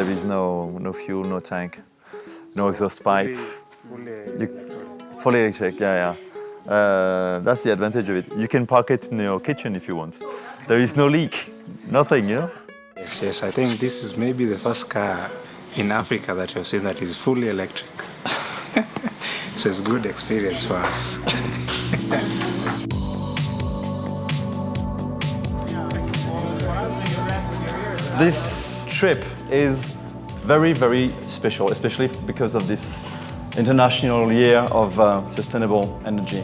there is no fuel, no tank, no exhaust pipe. Fully electric, yeah. That's the advantage of it. You can park it in your kitchen if you want. There is no leak, nothing, you know? Yes, I think this is maybe the first car in Africa that you've seen that is fully electric. So it's a good experience for us. This trip is very, very special, especially because of this International Year of Sustainable Energy.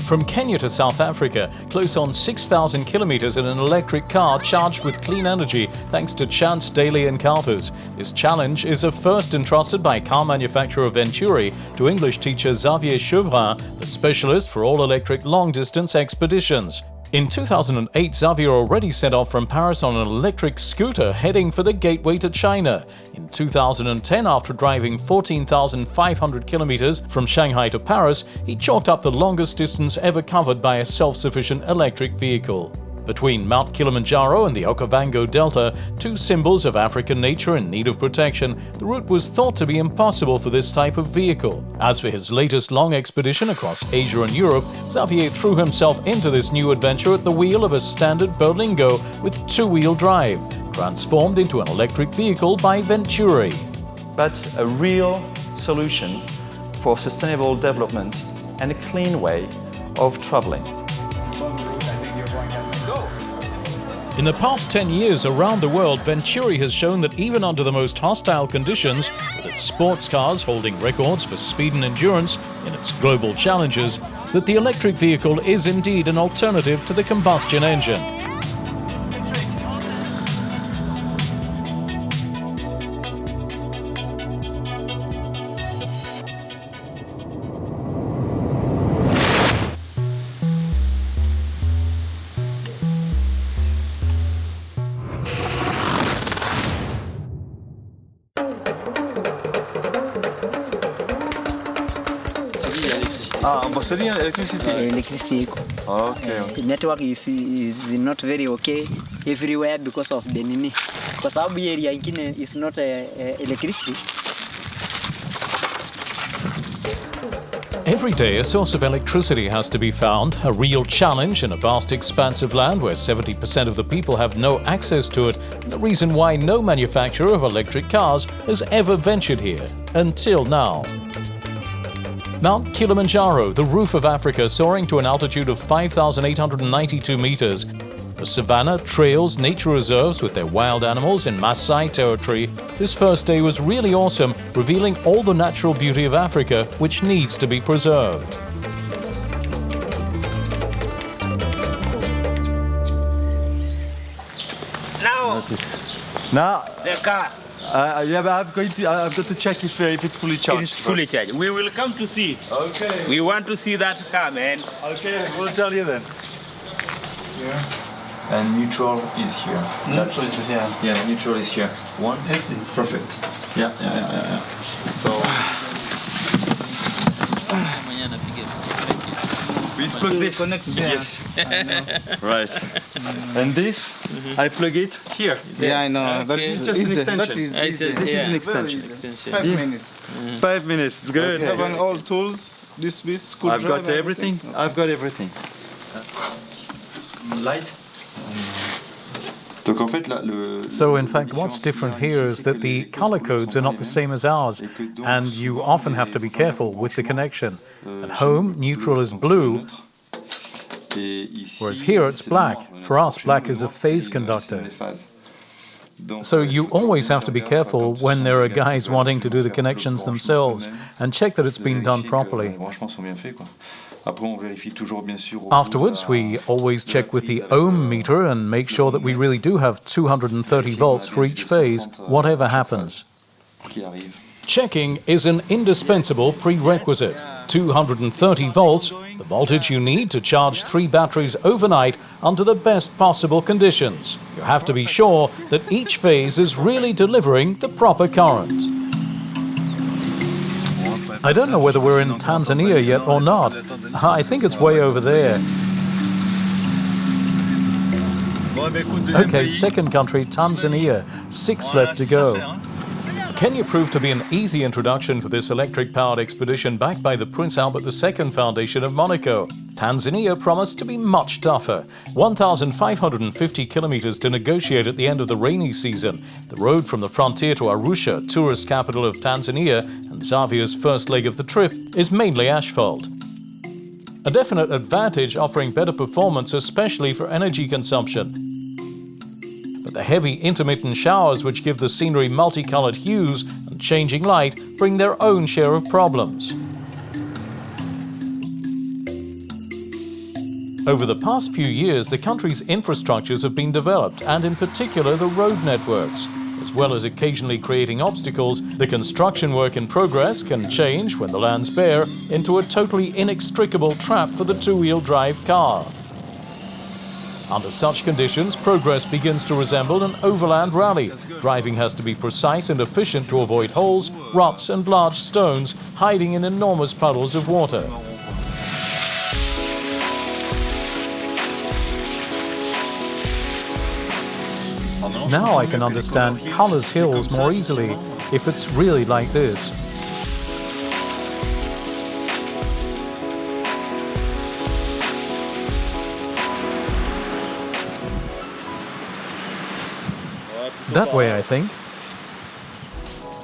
From Kenya to South Africa, close on 6,000 kilometers in an electric car charged with clean energy thanks to chance daily encounters. This challenge is a first entrusted by car manufacturer Venturi to English teacher Xavier Chevrin, the specialist for all-electric long-distance expeditions. In 2008, Xavier already set off from Paris on an electric scooter heading for the gateway to China. In 2010, after driving 14,500 kilometers from Shanghai to Paris, he chalked up the longest distance ever covered by a self-sufficient electric vehicle. Between Mount Kilimanjaro and the Okavango Delta, two symbols of African nature in need of protection, the route was thought to be impossible for this type of vehicle. As for his latest long expedition across Asia and Europe, Xavier threw himself into this new adventure at the wheel of a standard Berlingo with two-wheel drive, transformed into an electric vehicle by Venturi. But a real solution for sustainable development and a clean way of traveling. In the past 10 years around the world, Venturi has shown that even under the most hostile conditions, with its sports cars holding records for speed and endurance in its global challenges, that the electric vehicle is indeed an alternative to the combustion engine. Electricity. Okay. Network is not very okay everywhere because of the nini. Because our area is not electricity. Every day, a source of electricity has to be found, a real challenge in a vast expanse of land where 70% of the people have no access to it, and the reason why no manufacturer of electric cars has ever ventured here, until now. Mount Kilimanjaro, the roof of Africa, soaring to an altitude of 5,892 meters. The savanna, trails, nature reserves with their wild animals in Maasai territory. This first day was really awesome, revealing all the natural beauty of Africa, which needs to be preserved. Now, the car. Yeah, but I've got to check if it's fully charged. It is fully charged. We will come to see it. Okay. We want to see that car, man. Okay, we'll tell you then. Here. And neutral is here. Neutral is here. Yeah, neutral is here. One. Perfect. Yeah. So. We plug this. Yes. Right. And this, I plug it here. Yeah, I know. That is just an extension. This is an extension. 5 minutes. 5 minutes. It's good. You have all tools. This piece, screwdriver. I've got everything. I've got everything. Light. So in fact, what's different here is that the color codes are not the same as ours, and you often have to be careful with the connection. At home, neutral is blue, whereas here it's black. For us, black is a phase conductor. So you always have to be careful when there are guys wanting to do the connections themselves and check that it's been done properly. Afterwards, we always check with the ohm meter and make sure that we really do have 230 volts for each phase, whatever happens. Checking is an indispensable prerequisite. 230 volts, the voltage you need to charge 3 batteries overnight under the best possible conditions. You have to be sure that each phase is really delivering the proper current. I don't know whether we're in Tanzania yet or not. I think it's way over there. Okay, second country, Tanzania. 6 left to go. Kenya proved to be an easy introduction for this electric-powered expedition backed by the Prince Albert II Foundation of Monaco. Tanzania promised to be much tougher. 1,550 kilometers to negotiate at the end of the rainy season. The road from the frontier to Arusha, tourist capital of Tanzania, and Xavier's first leg of the trip, is mainly asphalt. A definite advantage, offering better performance, especially for energy consumption. But the heavy intermittent showers, which give the scenery multicolored hues and changing light, bring their own share of problems. Over the past few years, the country's infrastructures have been developed, and in particular the road networks. As well as occasionally creating obstacles, the construction work in progress can change, when the land's bare, into a totally inextricable trap for the two-wheel drive car. Under such conditions, progress begins to resemble an overland rally. Driving has to be precise and efficient to avoid holes, ruts and large stones hiding in enormous puddles of water. Now I can understand Colors Hills more easily if it's really like this. That way, I think.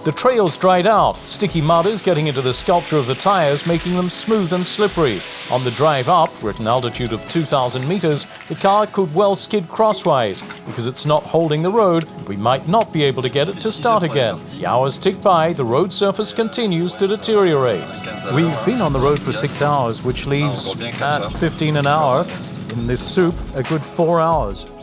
The trail's dried out. Sticky mud is getting into the sculpture of the tires, making them smooth and slippery. On the drive up, at an altitude of 2,000 meters, the car could well skid crosswise because it's not holding the road, and we might not be able to get it to start again. The hours tick by, the road surface continues to deteriorate. We've been on the road for 6 hours, which leaves, at 15 an hour, in this soup, a good 4 hours.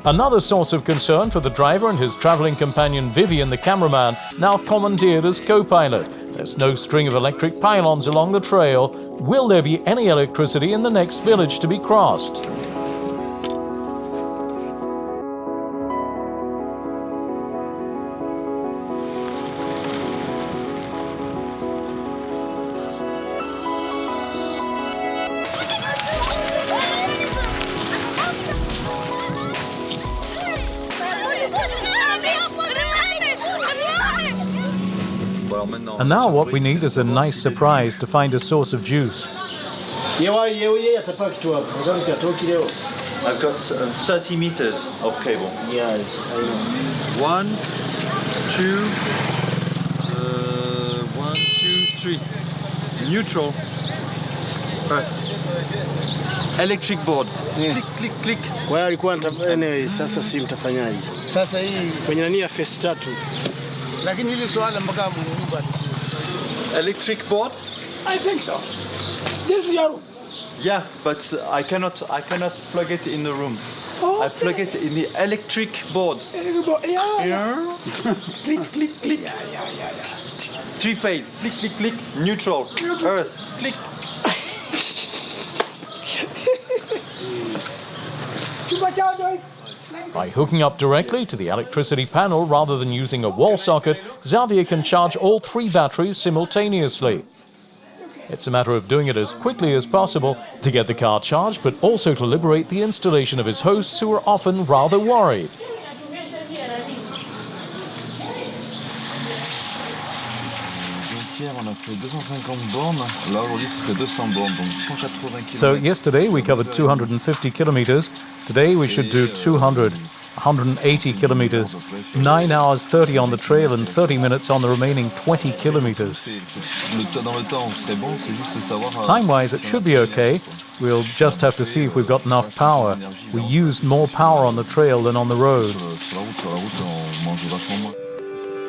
Another source of concern for the driver and his traveling companion Vivian, the cameraman, now commandeered as co-pilot. There's no string of electric pylons along the trail. Will there be any electricity in the next village to be crossed? And now what we need is a nice surprise to find a source of juice. I've got 30 meters of cable. Yeah, 1, 2, 1, 2, 3. Neutral. Earth. Electric board. Click, click, click. kwa hiyo alikuwa anyway, sasa si mtafanyaje? Sasa hii kwenye nani ya phase 3. Lakini hili swala mpaka mnyumba. Electric board? I think so. This is your room. Yeah, but I cannot plug it in the room. I plug it in the electric board. Yeah. Click, click, click. Yeah. 3 phase. Click, click, click. Neutral. Earth. Click. By hooking up directly to the electricity panel rather than using a wall socket, Xavier can charge all 3 batteries simultaneously. It's a matter of doing it as quickly as possible to get the car charged, but also to liberate the installation of his hosts, who are often rather worried. So yesterday we covered 250 kilometers. Today we should do 200, 180 kilometers. 9 hours 30 on the trail and 30 minutes on the remaining 20 kilometers. Time-wise, it should be okay. We'll just have to see if we've got enough power. We used more power on the trail than on the road.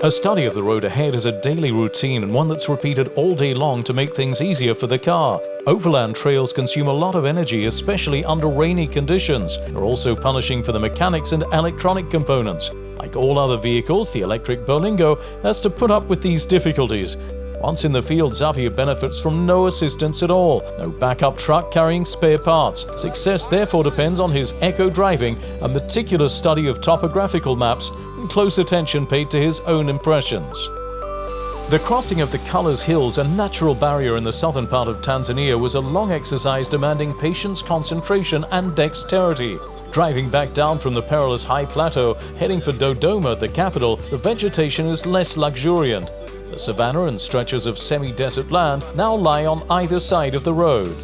A study of the road ahead is a daily routine, and one that's repeated all day long to make things easier for the car. Overland trails consume a lot of energy, especially under rainy conditions. They're also punishing for the mechanics and electronic components. Like all other vehicles, the electric Berlingo has to put up with these difficulties. Once in the field, Xavier benefits from no assistance at all. No backup truck carrying spare parts. Success therefore depends on his eco-driving, a meticulous study of topographical maps, and close attention paid to his own impressions. The crossing of the Colors Hills, a natural barrier in the southern part of Tanzania, was a long exercise demanding patience, concentration and dexterity. Driving back down from the perilous high plateau, heading for Dodoma, the capital, the vegetation is less luxuriant. The savanna and stretches of semi-desert land now lie on either side of the road.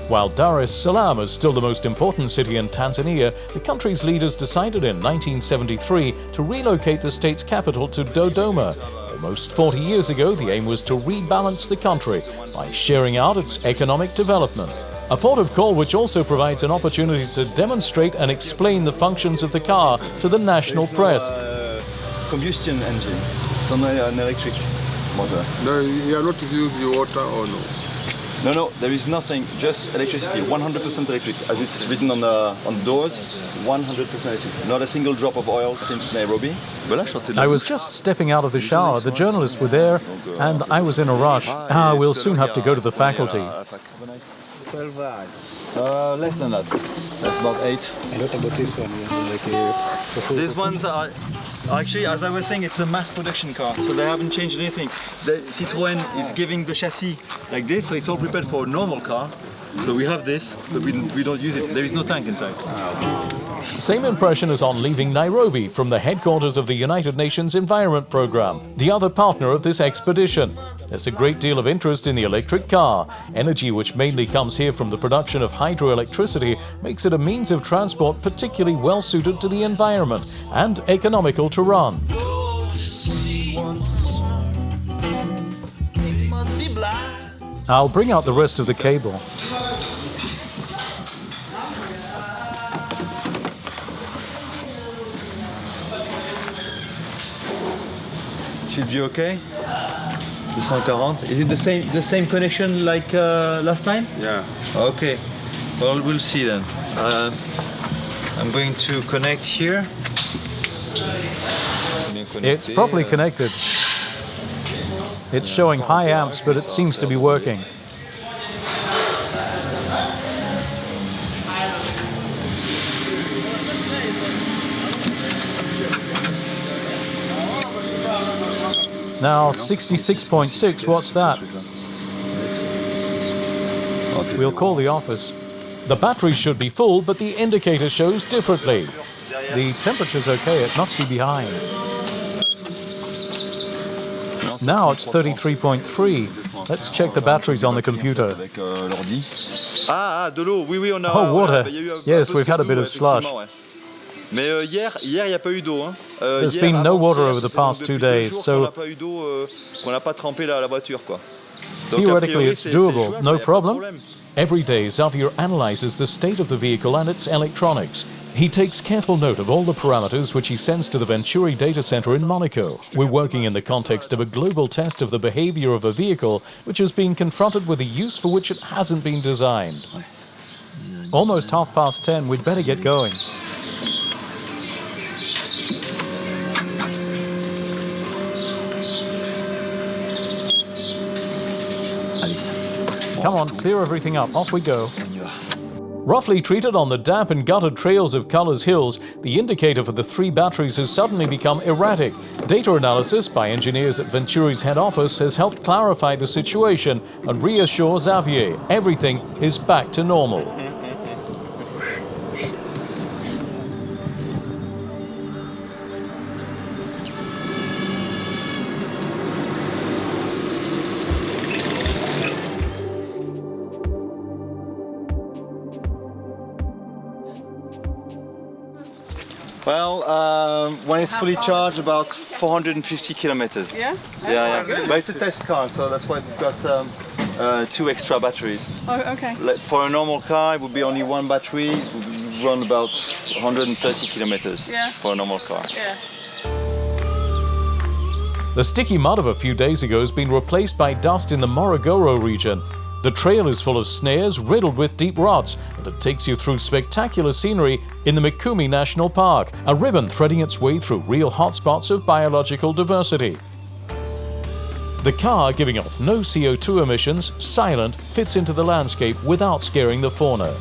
While Dar es Salaam is still the most important city in Tanzania, the country's leaders decided in 1973 to relocate the state's capital to Dodoma. Almost 40 years ago, the aim was to rebalance the country by sharing out its economic development. A port of call which also provides an opportunity to demonstrate and explain the functions of the car to the national press. Combustion engine. It's on an electric motor. No, you are not using water or no? No, there is nothing, just electricity, 100% electric, as it's written on the doors, 100% electric. Not a single drop of oil since Nairobi. I was just stepping out of the shower, the journalists were there, and I was in a rush. We'll soon have to go to the faculty. 12 hours. Less than that. That's about 8. And what about this one? These ones are actually, as I was saying, it's a mass production car, so they haven't changed anything. The Citroën is giving the chassis like this, so it's all prepared for a normal car. So we have this, but we don't use it. There is no tank inside. Same impression as on leaving Nairobi from the headquarters of the United Nations Environment Programme, the other partner of this expedition. There's a great deal of interest in the electric car. Energy, which mainly comes here from the production of hydroelectricity, makes it a means of transport particularly well suited to the environment and economical to run. I'll bring out the rest of the cable. Should be okay. 240. Is it the same connection like last time? Yeah. Okay. Well, we'll see then. I'm going to connect here. It's properly connected. It's showing high amps, but it seems to be working. Now 66.6, what's that? We'll call the office. The battery should be full, but the indicator shows differently. The temperature's okay, it must be behind. Now it's 33.3. Let's check the batteries on the computer. Oh, water. Yes, we've had a bit of slush. There's been no water over the past 2 days, so theoretically it's doable, no problem. Every day, Xavier analyzes the state of the vehicle and its electronics. He takes careful note of all the parameters which he sends to the Venturi data center in Monaco. We're working in the context of a global test of the behavior of a vehicle which has been confronted with a use for which it hasn't been designed. Almost 10:30, we'd better get going. Come on, clear everything up, off we go. Roughly treated on the damp and gutted trails of Colors Hills, the indicator for the 3 batteries has suddenly become erratic. Data analysis by engineers at Venturi's head office has helped clarify the situation and reassure Xavier everything is back to normal. Well, when it's fully charged, about 450 kilometers. Yeah? Yeah. But it's a test car, so that's why we've got 2 extra batteries. Oh, okay. For a normal car, it would be only 1 battery. It would run about 130 kilometers for a normal car. Yeah. The sticky mud of a few days ago has been replaced by dust in the Morogoro region. The trail is full of snares riddled with deep ruts, and it takes you through spectacular scenery in the Mikumi National Park, a ribbon threading its way through real hotspots of biological diversity. The car, giving off no CO2 emissions, silent, fits into the landscape without scaring the fauna.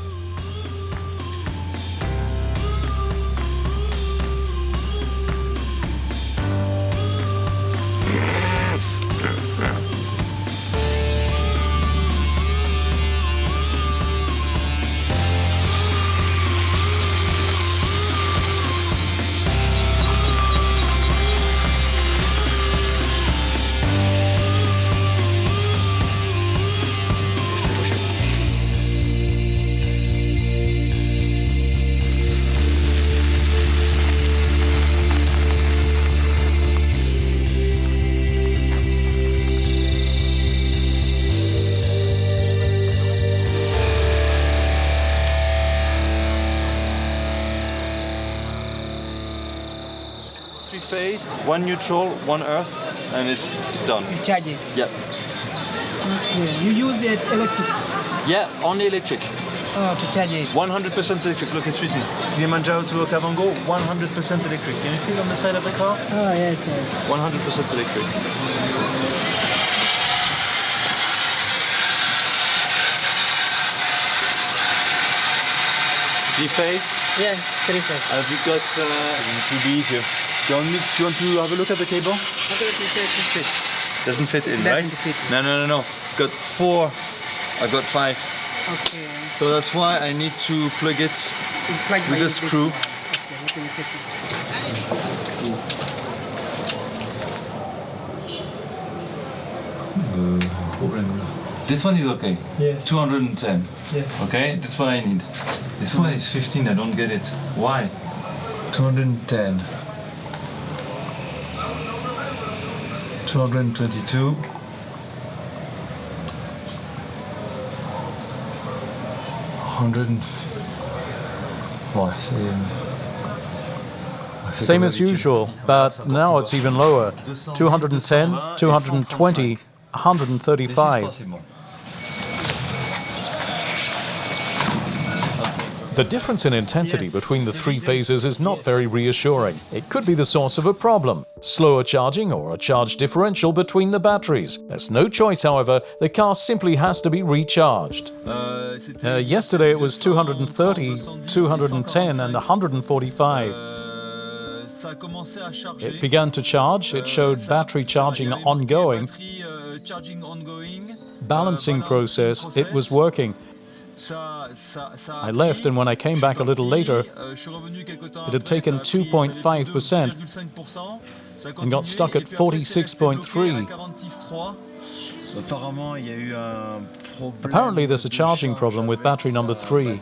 one neutral, one earth, and it's done. You charge it. Yeah. Okay. You use it electric Yeah, only electric. to charge it. 100% electric. Look, it's written. Kilimanjaro to Okavango, 100% electric. Can you see it on the side of the car? Oh, yes, yes. 100% electric. Three-phase. Yes, three-phase. Have you got... it will be easier. Do you want to have a look at the cable? Okay, let me check if it fits. Doesn't fit in, It right? doesn't fit. No. Got 4. I've got 5. Okay. So that's why I need to plug it It's plugged with by a this screw. one. Okay, let me check it. This one is okay. Yes. 210. Yes. Okay, that's what I need. This one is 15, I don't get it. Why? 210. 222. 100. Why? Same as usual, but now it's even lower. 210, 220, 135. The difference in intensity between the three phases is not very reassuring. It could be the source of a problem, slower charging or a charge differential between the batteries. There's no choice, however, the car simply has to be recharged. Yesterday it was 230, 210 and 145. It began to charge, it showed battery charging ongoing. Balancing process, it was working. I left, and when I came back a little later, it had taken 2.5% and got stuck at 46.3. Apparently there's a charging problem with battery number 3.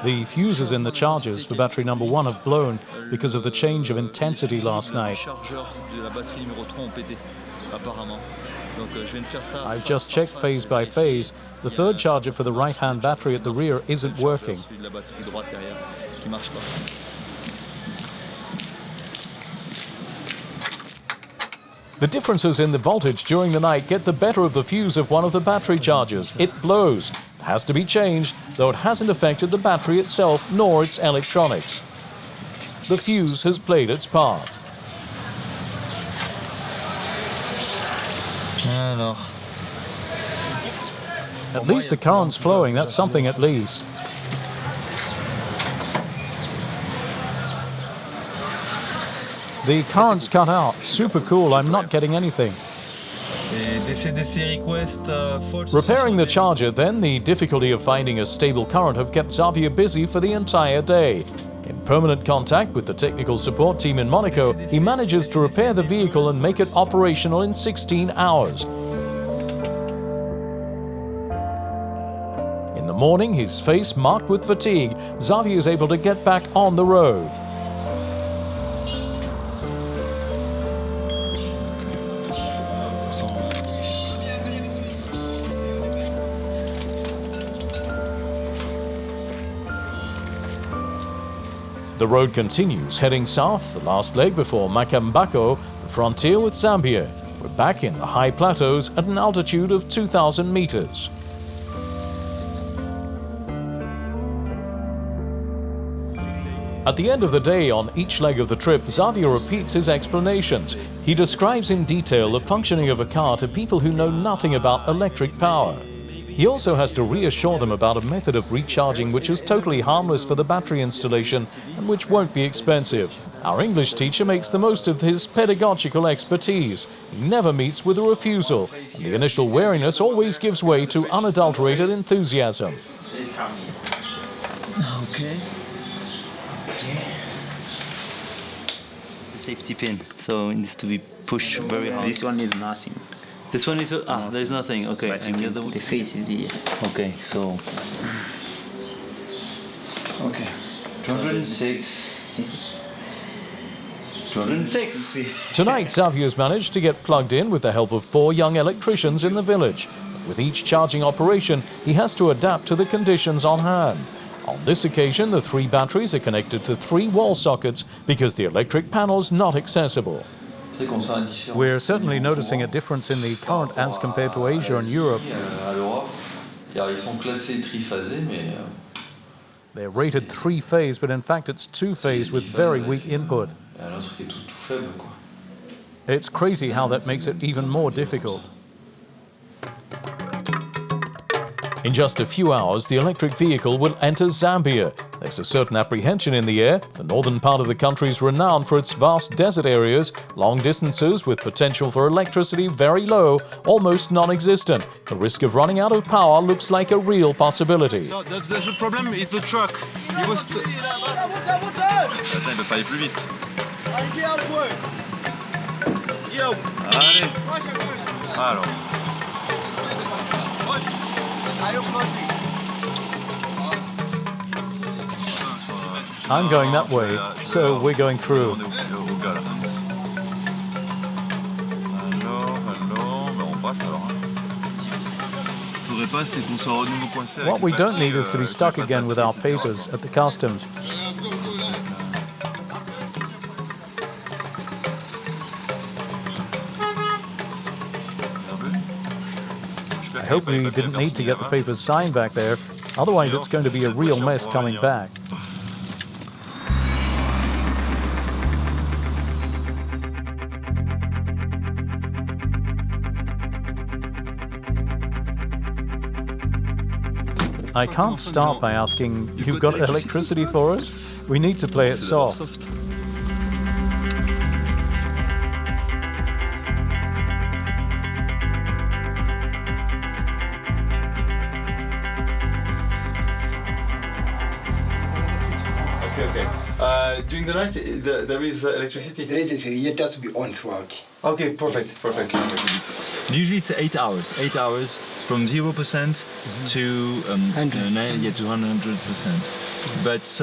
The fuses in the chargers for battery number 1 have blown because of the change of intensity last night. I've just checked phase by phase. The third charger for the right-hand battery at the rear isn't working. The differences in the voltage during the night get the better of the fuse of one of the battery chargers. It blows. It has to be changed, though it hasn't affected the battery itself nor its electronics. The fuse has played its part. At least the current's flowing, that's something at least. The current's cut out. Super cool, I'm not getting anything. Repairing the charger, then the difficulty of finding a stable current have kept Xavier busy for the entire day. In permanent contact with the technical support team in Monaco, he manages to repair the vehicle and make it operational in 16 hours. In the morning, his face marked with fatigue, Xavier is able to get back on the road. The road continues, heading south, the last leg before Makambako, the frontier with Zambia. We're back in the high plateaus at an altitude of 2,000 meters. At the end of the day, on each leg of the trip, Xavier repeats his explanations. He describes in detail the functioning of a car to people who know nothing about electric power. He also has to reassure them about a method of recharging which is totally harmless for the battery installation and which won't be expensive. Our English teacher makes the most of his pedagogical expertise. He never meets with a refusal, and the initial wariness always gives way to unadulterated enthusiasm. Okay. The safety pin, so it needs to be pushed very hard. This one is nothing. This one is there's nothing. Okay, But and the other the face is here. Okay, so Okay. 206. 206. Tonight, Xavier's managed to get plugged in with the help of 4 young electricians in the village. With each charging operation, he has to adapt to the conditions on hand. On this occasion, the 3 batteries are connected to 3 wall sockets because the electric panel's not accessible. We're certainly noticing a difference in the current as compared to Asia and Europe. They're rated 3-phase, but in fact it's 2-phase with very weak input. It's crazy how that makes it even more difficult. In just a few hours, the electric vehicle will enter Zambia. There's a certain apprehension in the air. The northern part of the country is renowned for its vast desert areas, long distances with potential for electricity very low, almost non-existent. The risk of running out of power looks like a real possibility. No, the problem is the truck. He was Attends, il peut pas aller plus vite. Allez. Alors. I'm going that way, so we're going through. What we don't need is to be stuck again with our papers at the customs. I hope we didn't need to get the papers signed back there, otherwise it's going to be a real mess coming back. I can't start by asking, "You've got electricity for us?" We need to play it soft. Okay. During the night, there is electricity? There is, it has to be on throughout. Okay, perfect. Usually it's 8 hours. 8 hours from 0% to 100%. But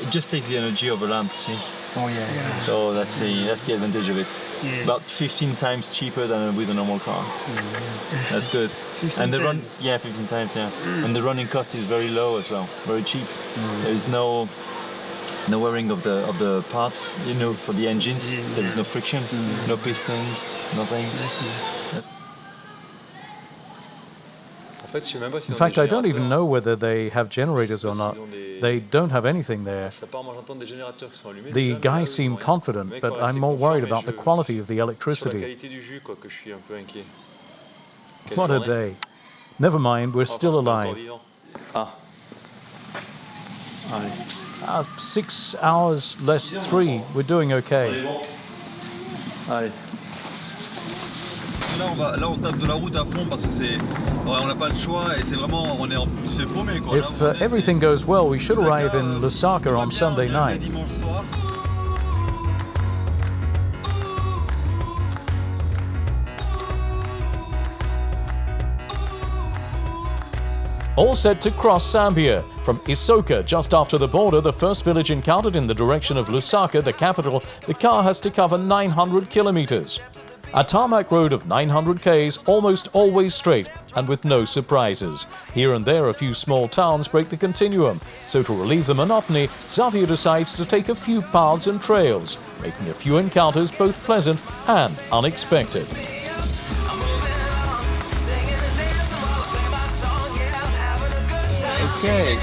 it just takes the energy of a lamp, see? Oh yeah. So that's the advantage of it. Yeah. About 15 times cheaper than with a normal car. That's good. 15 and the run, 15 times, yeah. And the running cost is very low as well, very cheap. There is no wearing of the parts, for the engines. There is no friction, no pistons, nothing. In fact, I don't even know whether they have generators or not. They don't have anything there. The guys seem confident, but I'm more worried about the quality of the electricity. What a day. Never mind, we're still alive. 6 hours less 3, we're doing okay. Là, on tape de la route à fond parce que on n'a pas le choix et c'est vraiment, c'est paumé quoi. If everything goes well, we should arrive in Lusaka on Sunday night. All set to cross Zambia. From Isoka, just after the border, the first village encountered in the direction of Lusaka, the capital, the car has to cover 900 kilometers. A tarmac road of 900 k's, almost always straight and with no surprises. Here and there a few small towns break the continuum, so to relieve the monotony, Xavier decides to take a few paths and trails, making a few encounters both pleasant and unexpected. Okay.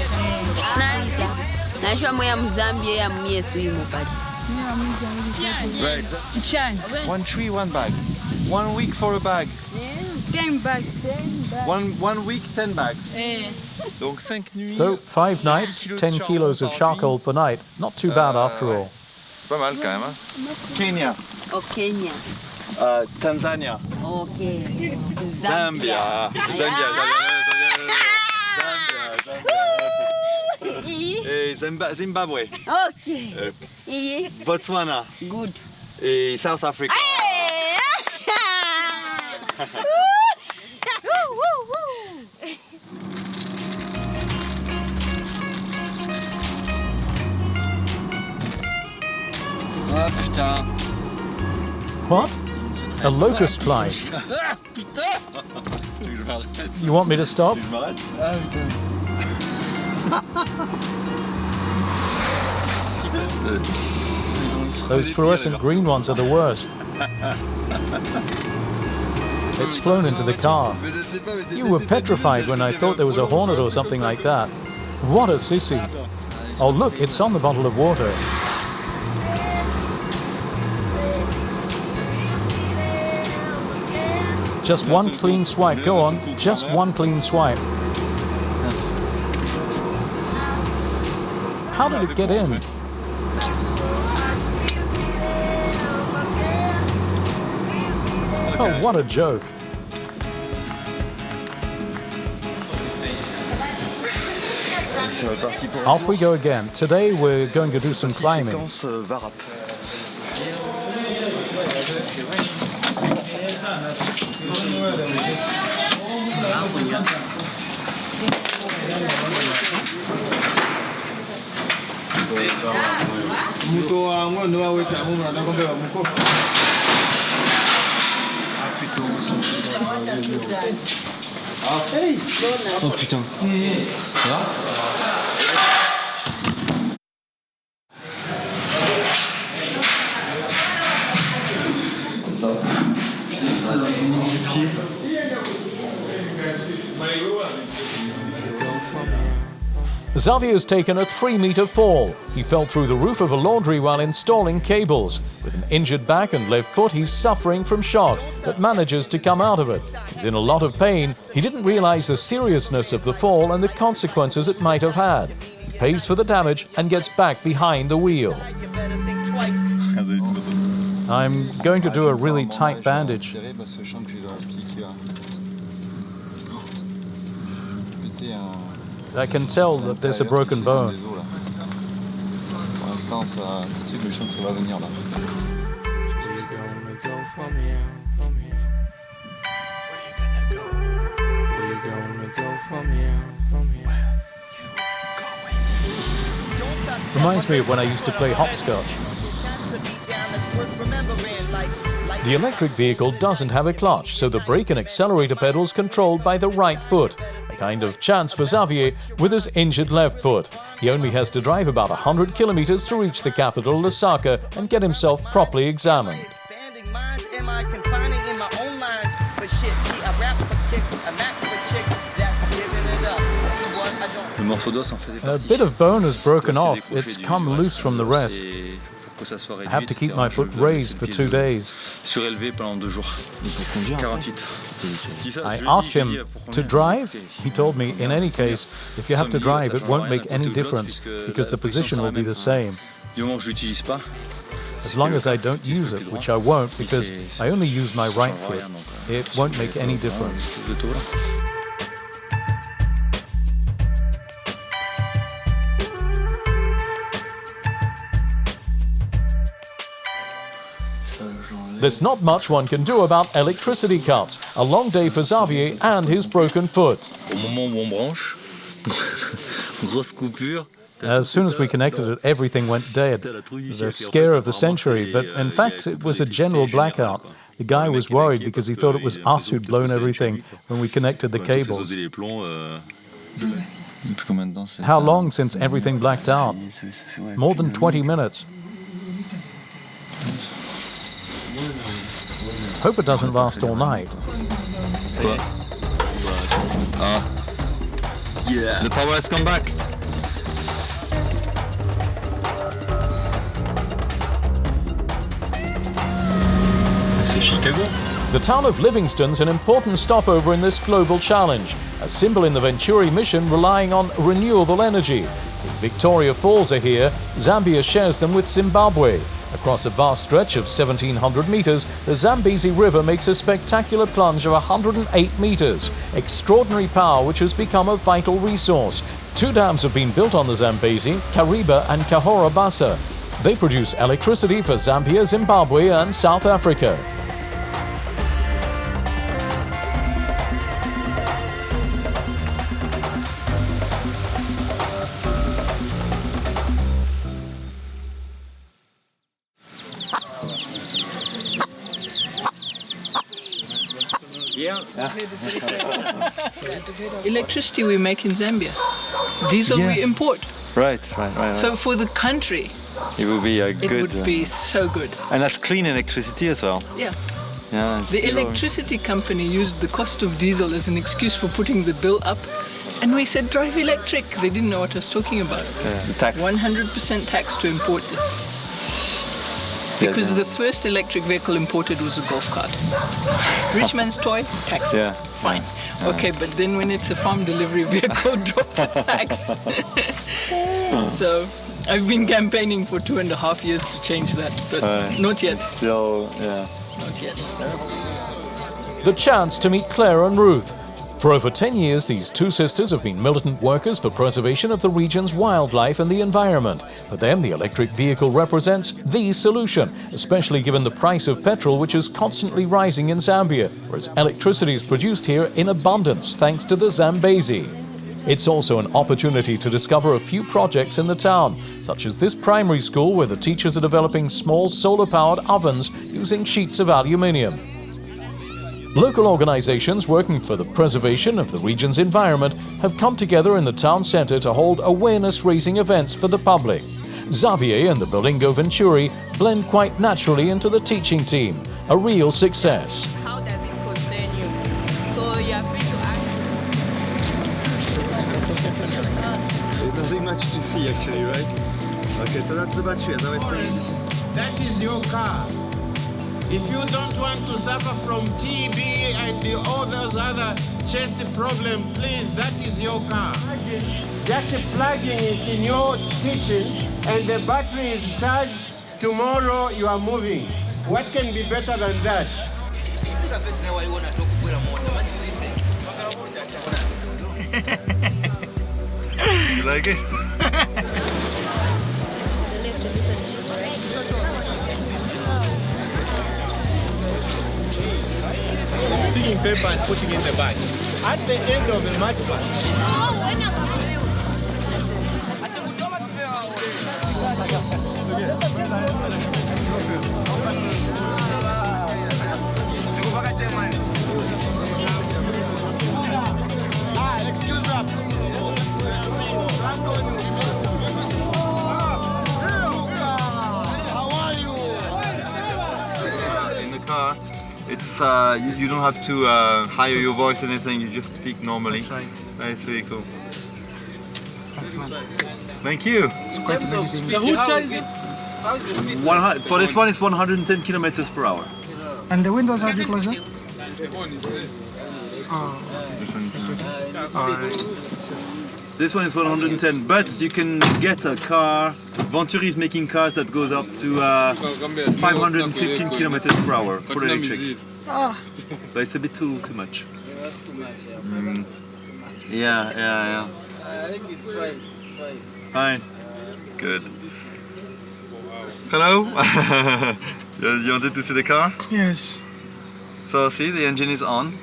Right. 1 tree, 1 bag. 1 week for a bag. 10 bags. 1 week, 10 bags. Donc 5 nuits. So 5 nights, 10 kilos of charcoal per night. Not too bad after all. Pas mal quand même. Kenya. Oh, Kenya. Tanzania. Okay. Zambia. Et Zimbabwe. Okay. Botswana. Good. Et South Africa. Ah putain. What? A locust fly. You want me to stop? Ah putain. Those fluorescent green ones are the worst. It's flown into the car. You were petrified when I thought there was a hornet or something like that. What a sissy. Oh look, it's on the bottle of water. Just one clean swipe, go on, just one clean swipe. How did it get in? Oh, what a joke. Off we go again. Today we're going to do some climbing. Oh putain. Ça va? Xavier's taken a 3-meter fall. He fell through the roof of a laundry while installing cables. With an injured back and left foot, he's suffering from shock, but manages to come out of it. He's in a lot of pain. He didn't realize the seriousness of the fall and the consequences it might have had. He pays for the damage and gets back behind the wheel. I'm going to do a really tight bandage. I can tell that there's a broken bone. Reminds me of when I used to play hopscotch. The electric vehicle doesn't have a clutch, so the brake and accelerator pedals controlled by the right foot. A kind of chance for Xavier with his injured left foot. He only has to drive about 100 kilometers to reach the capital, Lusaka, and get himself properly examined. A bit of bone has broken off. It's come loose from the rest. I have to keep my foot raised for 2 days. I asked him to drive. He told me, in any case, if you have to drive, it won't make any difference because the position will be the same. As long as I don't use it, which I won't because I only use my right foot, it won't make any difference. There's not much one can do about electricity cuts. A long day for Xavier and his broken foot. As soon as we connected it, everything went dead. The scare of the century, but in fact it was a general blackout. The guy was worried because he thought it was us who'd blown everything when we connected the cables. How long since everything blacked out? More than 20 minutes. Hope it doesn't last all night. Yeah. The power has come back. C'est Chicago. The town of Livingston's an important stopover in this global challenge, a symbol in the Venturi mission relying on renewable energy. If Victoria Falls are here, Zambia shares them with Zimbabwe. Across a vast stretch of 1,700 meters, the Zambezi River makes a spectacular plunge of 108 meters. Extraordinary power which has become a vital resource. 2 dams have been built on the Zambezi, Kariba and Kahora Bassa. They produce electricity for Zambia, Zimbabwe and South Africa. Electricity we make in Zambia. Diesel we import. Right. So for the country, It would be a good. It would be so good. And that's clean electricity as well. Yeah. Yeah. The electricity company used the cost of diesel as an excuse for putting the bill up. And we said, drive electric. They didn't know what I was talking about. The tax. 100% tax to import this. Because the first electric vehicle imported was a golf cart. Rich man's toy, tax. Yeah. Fine. Okay, but then when it's a farm delivery vehicle, drop the tax. So I've been campaigning for 2.5 years to change that, but not yet. Still, yeah. Not yet. The chance to meet Claire and Ruth. For over 10 years, these two sisters have been militant workers for preservation of the region's wildlife and the environment. For them, the electric vehicle represents the solution, especially given the price of petrol, which is constantly rising in Zambia, whereas electricity is produced here in abundance thanks to the Zambezi. It's also an opportunity to discover a few projects in the town, such as this primary school where the teachers are developing small solar-powered ovens using sheets of aluminium. Local organizations working for the preservation of the region's environment have come together in the town center to hold awareness-raising events for the public. Xavier and the Berlingo Venturi blend quite naturally into the teaching team, a real success. How does it concern you? So you are free to ask. There's nothing much to see actually, right? Okay, so that's the battery, as I was saying. That is your car. If you don't want to suffer from TB and all those other chest problems, please, that is your car. Just plugging it in your kitchen and the battery is charged. Tomorrow you are moving. What can be better than that? You like it? Picking paper and putting in the bag. At the end of the match. In the car, it's you don't have to hire your voice or anything. You just speak normally. That's right. That's really cool. Thanks, man. Thank you. It's quite amazing. For this one, it's 110 kilometers per hour. And the windows, how do you close them? Oh, alright. This one is 110, but you can get a car. Venturi is making cars that goes up to 515 kilometers per hour for electric. But it's a bit too much. Yeah. I think it's fine. Fine. Good. Hello. You wanted to see the car? Yes. So see, the engine is on.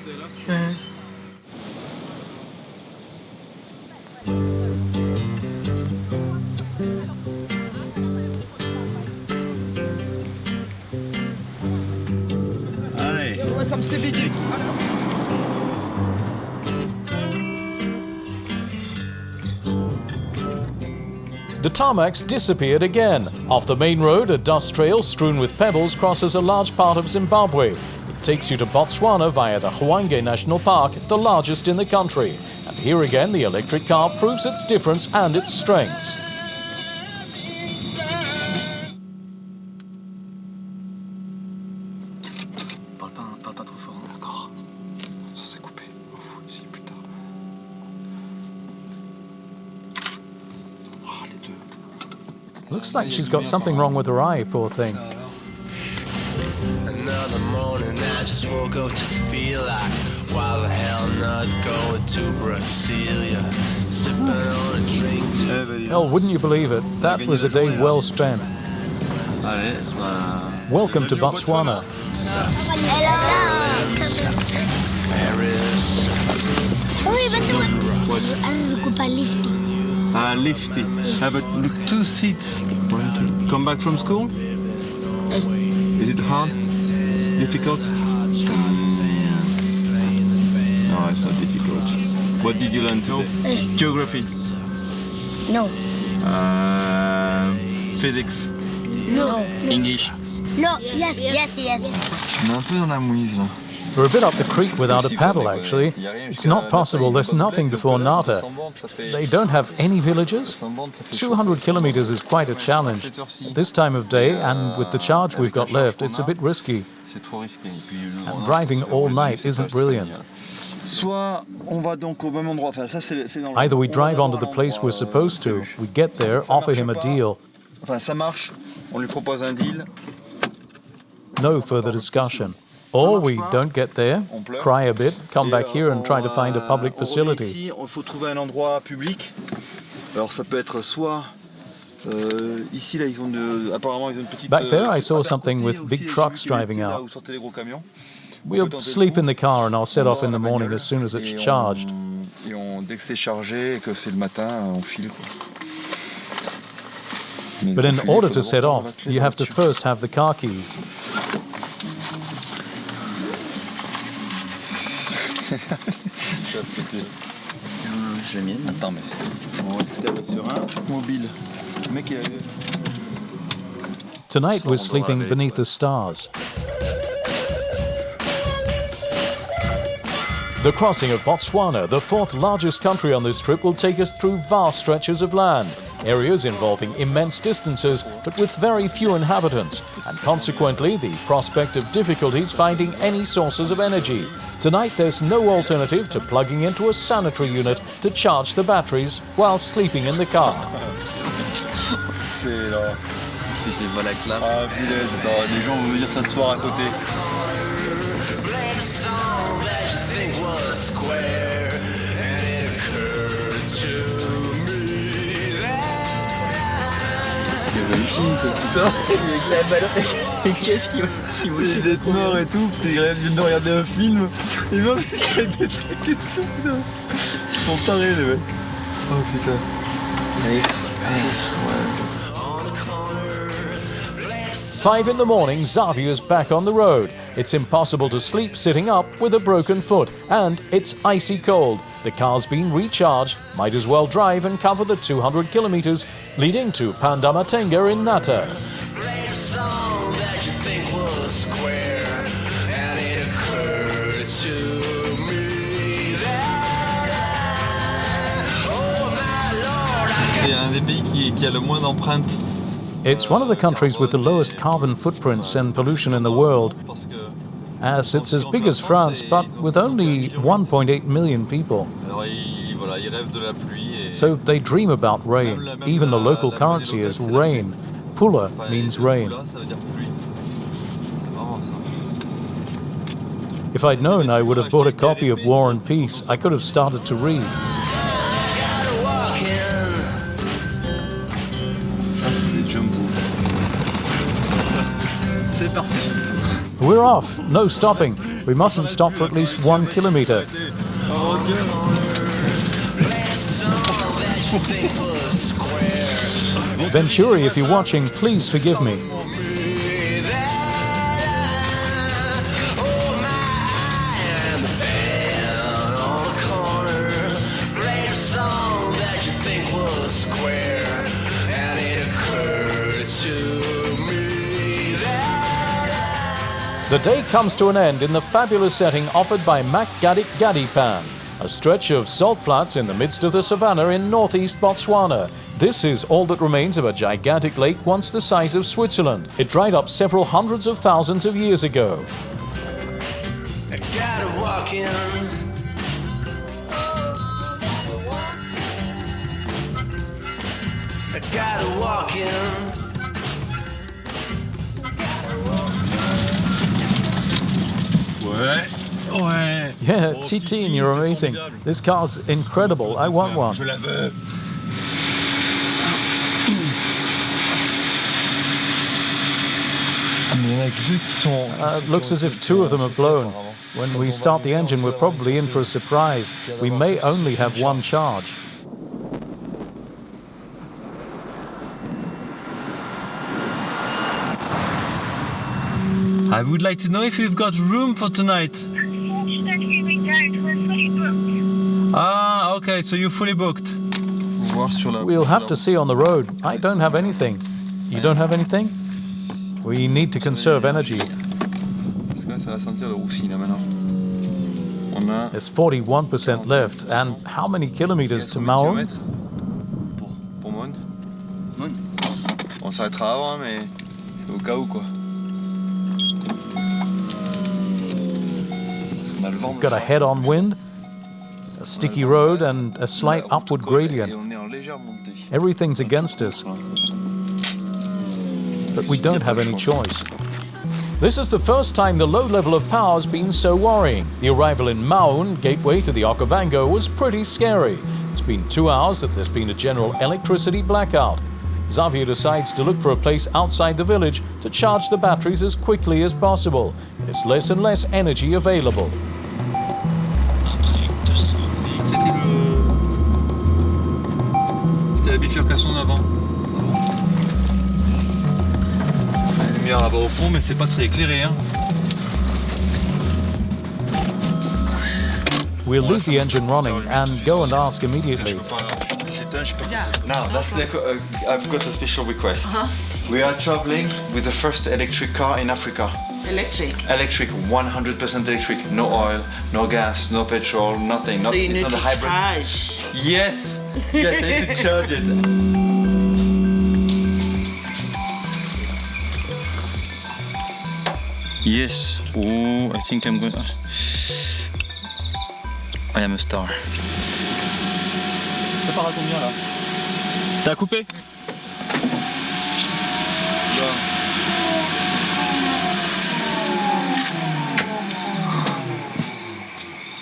Some CBD. The tarmacs disappeared again. Off the main road, a dust trail strewn with pebbles crosses a large part of Zimbabwe. It takes you to Botswana via the Hwange National Park, the largest in the country. And here again, the electric car proves its difference and its strengths. Looks like she's got something wrong with her eye, poor thing. Another morning, I just woke up to feel like, why the hell not going to Brasilia? Sipping on a drink. Hell, wouldn't you believe it? That was a day well spent. Welcome to Botswana. Lifty. But look, 2 seats. Come back from school? Is it hard? Difficult? No, it's not difficult. What did you learn today? Geography? No. Physics? No. English. No. Yes. On est un peu dans la mouise là. We're a bit up the creek without a paddle, actually. It's not possible. There's nothing before Nata. They don't have any villages. 200 kilometers is quite a challenge. At this time of day, and with the charge we've got left, it's a bit risky. And driving all night isn't brilliant. Either we drive onto the place we're supposed to, we get there, offer him a deal. No further discussion. Or we don't get there, cry a bit, come back here and try to find a public facility. Back there I saw something with big trucks driving out. We'll sleep in the car and I'll set off in the morning as soon as it's charged. But in order to set off, you have to first have the car keys. Tonight we're sleeping beneath the stars. The crossing of Botswana, the fourth largest country on this trip, will take us through vast stretches of land, areas involving immense distances but with very few inhabitants, and consequently the prospect of difficulties finding any sources of energy. Tonight there's no alternative to plugging into a sanitary unit to charge the batteries while sleeping in the car. C'est pas la classe. Ah punaise, attends, les gens vont venir s'asseoir à côté. Il est réussi, putain. Avec la balle, et qu'est-ce qu'il va il d'être mort et tout, putain, il vient de regarder un film, il vient de faire des trucs et tout, putain. Ils sont tarés les mecs. Oh putain. Allez, tous, ouais. 5 in the morning, Xavier's back on the road. It's impossible to sleep sitting up with a broken foot, and it's icy cold. The car's been recharged, might as well drive and cover the 200 kilometers leading to Pandamatenga in Nata. C'est un des pays qui a le moins d'empreintes. It's one of the countries with the lowest carbon footprints and pollution in the world, as it's as big as France, but with only 1.8 million people. So they dream about rain. Even the local currency is rain. Pula means rain. If I'd known, I would have bought a copy of War and Peace. I could have started to read. We're off. No stopping. We mustn't stop for at least 1 kilometer. Venturi, if you're watching, please forgive me. The day comes to an end in the fabulous setting offered by Makgadik Gadipan, a stretch of salt flats in the midst of the savannah in northeast Botswana. This is all that remains of a gigantic lake once the size of Switzerland. It dried up several hundreds of thousands of years ago. I gotta walk in. I gotta walk in. Ouais. Yeah, Titine, you're amazing. This car's incredible. I want one. Je la veux. It looks as if 2 of them are blown. When we start the engine, we're probably in for a surprise. We may only have 1 charge. I would like to know if you've got room for tonight. Unfortunately, we don't. We're fully booked. Ah, okay, so you're fully booked. We'll have to see on the road. I don't have anything. You don't have anything? We need to conserve energy. Parce que là, ça va sentir le roussi là maintenant. On a There's 41% left. And how many kilometers to Maon? pour Mon. On s'arrêtera avant, mais c'est au cas où quoi. Parce qu'on a le vent. Got a head-on wind, a sticky road and a slight upward gradient. On est en légère montée. Everything's against us. But we don't have any choice. This is the first time the low level of power has been so worrying. The arrival in Maun, gateway to the Okavango, was pretty scary. It's been 2 hours that there's been a general electricity blackout. Xavier decides to look for a place outside the village to charge the batteries as quickly as possible. There's less and less energy available. C'était la bifurcation d'avant. La lumière là-bas au fond, mais c'est pas très éclairé. Hein. We'll leave the engine running and go and ask immediately. Now, I've got a special request. We are traveling with the first electric car in Africa. Electric. Electric, 100% electric. No oil, no gas, no petrol, nothing. So you it's need not to a hybrid. charge. Yes, yes, I need to charge it. Yes. Oh, I think I'm gonna. I am a star. Ça part à combien là? Ça a coupé?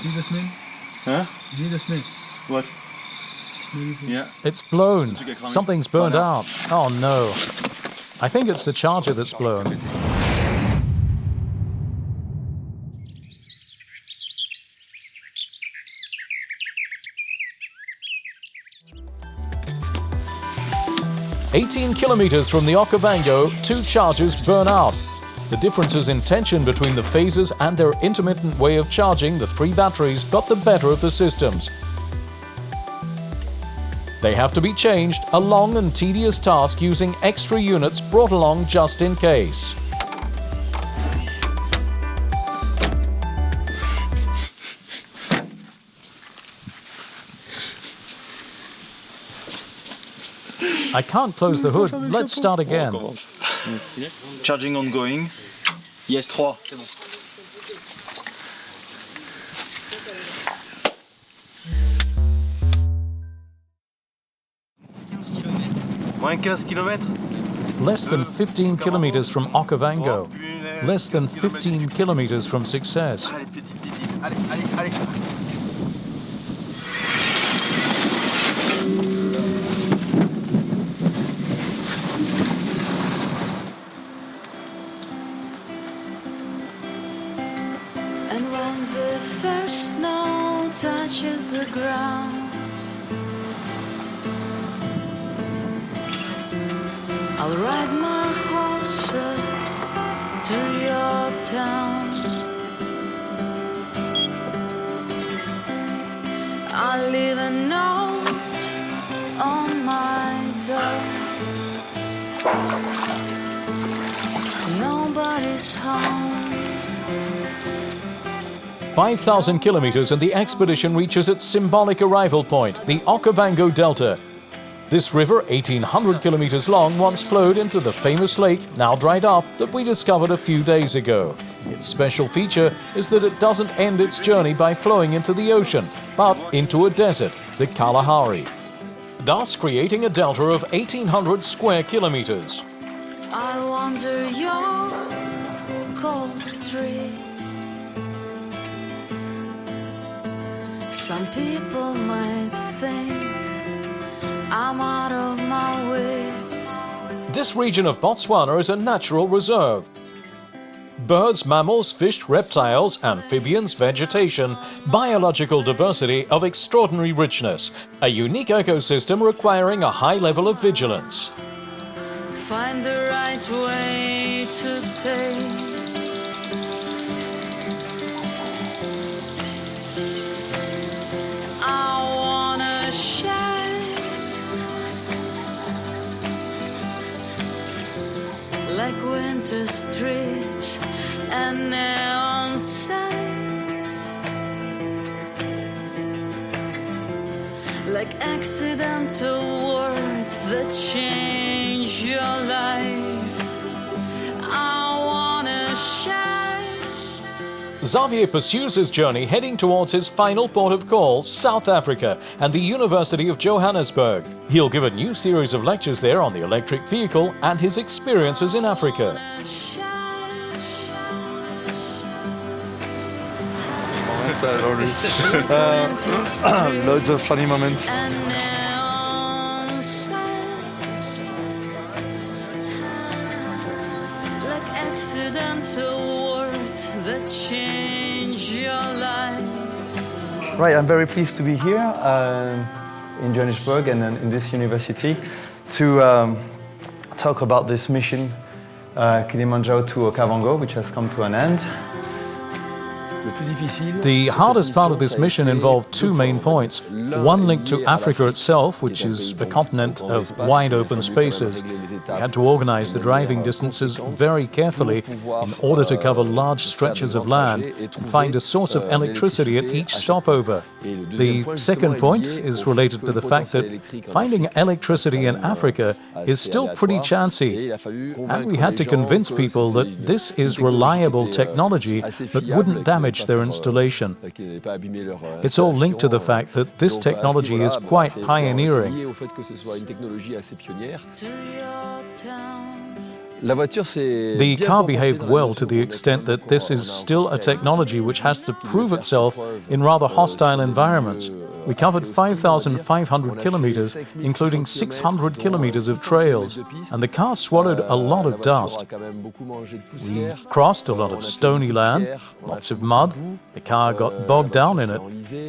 See the smell? Huh? You need the smell? What? Yeah. It's blown. Something's burned out. Oh no. I think it's the charger that's blown. "18 kilometers from the Okavango, 2 chargers burn out. The differences in tension between the phases and their intermittent way of charging the 3 batteries got the better of the systems. They have to be changed, a long and tedious task using extra units brought along just in case. I can't close the hood. Let's start again. Charging ongoing. Yes, 3. Moins 15 km. Less than 15 kilometers from Okavango. Less than 15 kilometers from success. And when the first snow touches the ground, I'll ride my horses to your town. I'll leave a note on my door. Nobody's home. 5,000 kilometers and the expedition reaches its symbolic arrival point, the Okavango Delta. This river, 1,800 kilometers long, once flowed into the famous lake, now dried up, that we discovered a few days ago. Its special feature is that it doesn't end its journey by flowing into the ocean, but into a desert, the Kalahari, thus creating a delta of 1,800 square kilometers. I wander your cold streets. Some people might think I'm out of my wits. This region of Botswana is a natural reserve. Birds, mammals, fish, reptiles, amphibians, vegetation, biological diversity of extraordinary richness, a unique ecosystem requiring a high level of vigilance. Find the right way to take. I wanna shine like winter winter streets and neon signs, like accidental words that change your life. I wanna shine. Xavier pursues his journey heading towards his final port of call, South Africa, and the University of Johannesburg. He'll give a new series of lectures there on the electric vehicle and his experiences in Africa. Loads of funny moments. Like accidental words that change your life. Right, I'm very pleased to be here in Johannesburg and in this university to talk about this mission, Kilimanjaro to Okavango, which has come to an end. The hardest part of this mission involved two main points. One linked to Africa itself, which is a continent of wide open spaces. We had to organize the driving distances very carefully in order to cover large stretches of land and find a source of electricity at each stopover. The second point is related to the fact that finding electricity in Africa is still pretty chancy, and we had to convince people that this is reliable technology that wouldn't damage their installation. It's all linked to the fact that this technology is quite pioneering. The car behaved well to the extent that this is still a technology which has to prove itself in rather hostile environments. We covered 5,500 kilometers, including 600 kilometers of trails, and the car swallowed a lot of dust. We crossed a lot of stony land, lots of mud. The car got bogged down in it.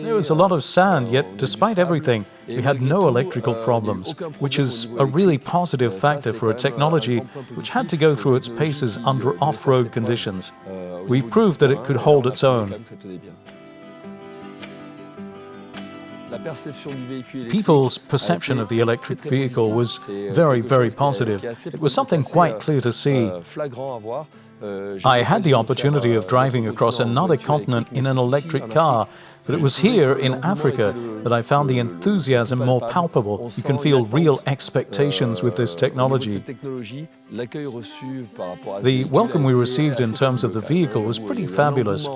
There was a lot of sand, yet despite everything, we had no electrical problems, which is a really positive factor for a technology which had to go through its paces under off-road conditions. We proved that it could hold its own. People's perception of the electric vehicle was very, very positive. It was something quite clear to see. I had the opportunity of driving across another continent in an electric car, but it was here in Africa that I found the enthusiasm more palpable. You can feel real expectations with this technology. The welcome we received in terms of the vehicle was pretty fabulous.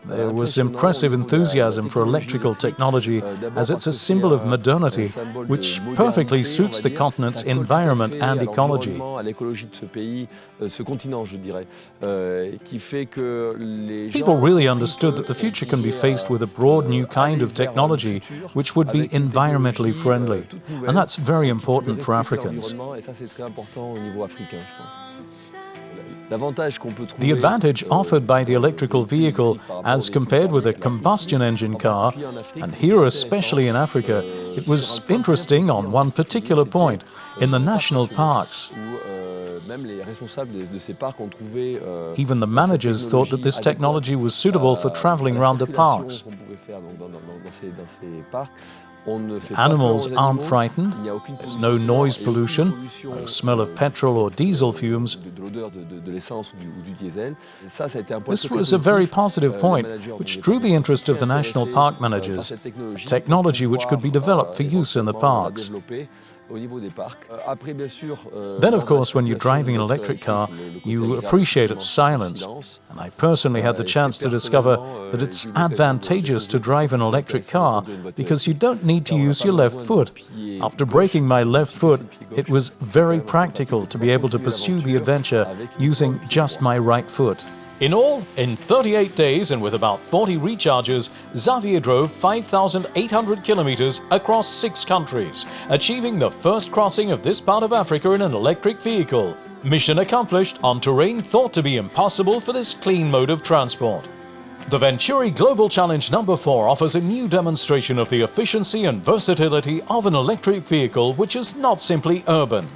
There was impressive enthusiasm for electrical technology, as it's a symbol of modernity, which perfectly suits the continent's environment and ecology. People really understood that the future can be faced with a broad new kind of technology, which would be environmentally friendly. And that's very important for Africans. The advantage offered by the electrical vehicle as compared with a combustion engine car, and here especially in Africa, it was interesting on one particular point, in the national parks. Even the managers thought that this technology was suitable for traveling around the parks. Animals aren't frightened, there's no noise pollution, no smell of petrol or diesel fumes. This was a very positive point, which drew the interest of the national park managers, a technology which could be developed for use in the parks. Then, of course, when you're driving an electric car, you appreciate its silence. And I personally had the chance to discover that it's advantageous to drive an electric car because you don't need to use your left foot. After breaking my left foot, it was very practical to be able to pursue the adventure using just my right foot. In all, in 38 days and with about 40 recharges, Xavier drove 5,800 kilometers across 6 countries, achieving the first crossing of this part of Africa in an electric vehicle. Mission accomplished on terrain thought to be impossible for this clean mode of transport. The Venturi Global Challenge No. 4 offers a new demonstration of the efficiency and versatility of an electric vehicle which is not simply urban.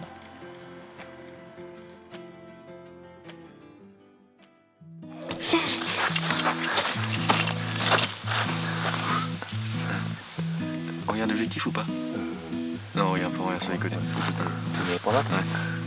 On regarde l'objectif ou pas Non, regarde, faut regarder sur les côtés. Par là ? Ouais.